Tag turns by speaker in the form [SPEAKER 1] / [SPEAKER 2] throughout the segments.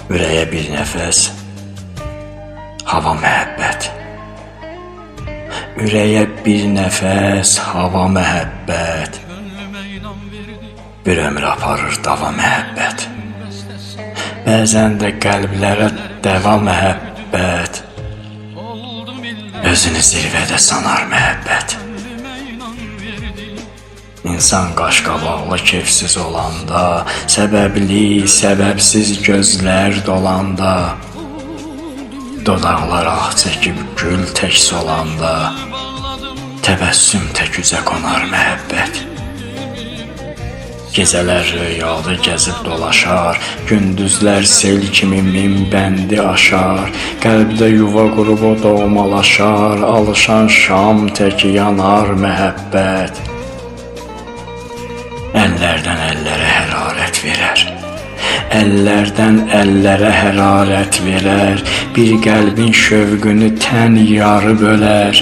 [SPEAKER 1] Ürəyə bir nəfəs, hava məhəbbət. Ürəyə bir nəfəs, hava məhəbbət. Bir ömür aparır dava məhəbbət. Bəzən də qəlblərə dəva məhəbbət. Özünü zirvədə sanar məhəbbət. İnsan qaşqabaqlı kefsiz olanda, səbəbli, səbəbsiz gözlər dolanda, dodaqlar ah çəkib gül tək solanda, təbəssüm tək üzə qonar məhəbbət. Gecələr rüyada gəzib dolaşar, gündüzlər sel kimi min bəndi aşar, qəlbdə yuva qurub o doğmalaşar, alışan şam tək yanar məhəbbət. Əllərdən əllərə hərarət verər, əllərdən əllərə hərarət verər, bir qəlbin şövqünü tən yarı bölər,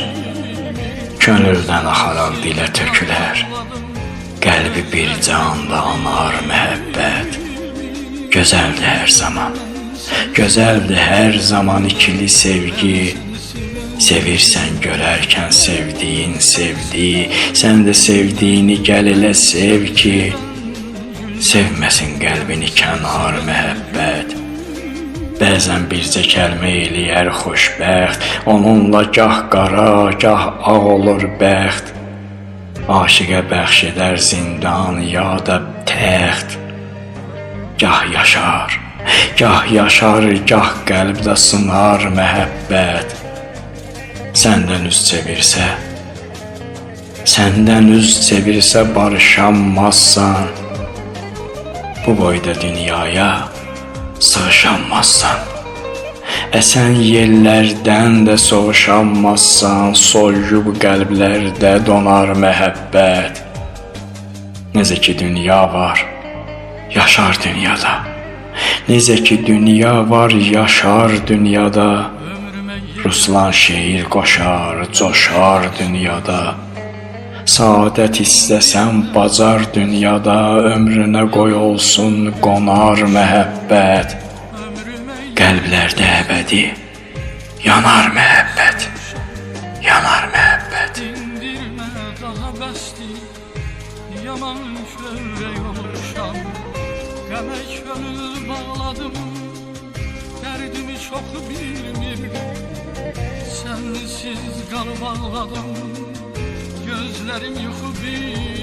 [SPEAKER 1] könüldən axaraq dilə tökülər, qəlbi bir canda anar məhəbbət. Gözəldir hər zaman, gözəldir hər zaman ikili sevgi. Sevirsən görərkən sevdiyin sevdi, sən də sevdiyini gəl elə sev ki, sevməsin qəlbini kənar məhəbbət. Bəzən bircə kəlmə eləyər xoşbəxt, onunla gah qara, gah ağ olur bəxt. Aşiqə bəxş edər zindan ya da təxt. Gah yaşar, gah qəlbdə sınar məhəbbət. Səndən üz çevirsə barışanmazsan, bu boyda dünyaya sığışanmazsan. Əsən yellərdən də soğuşanmazsan, soyub qəlblərdə donar məhəbbət. Necə ki dünya var, yaşar dünyada. Necə ki dünya var, yaşar dünyada. Ruslan şeir qoşar, coşar dünyada. Saadət istəsən bacar dünyada, ömrünə qoy olsun qonar məhəbbət. Qəlblərdə əbədi yanar məhəbbət, yanar məhəbbət. Yaman şövrək olmuşam, qəmə könül bağladım, dərdimi çox bilmirdim. Sensiz qalıb ağladım, gözlərim yuxu bir.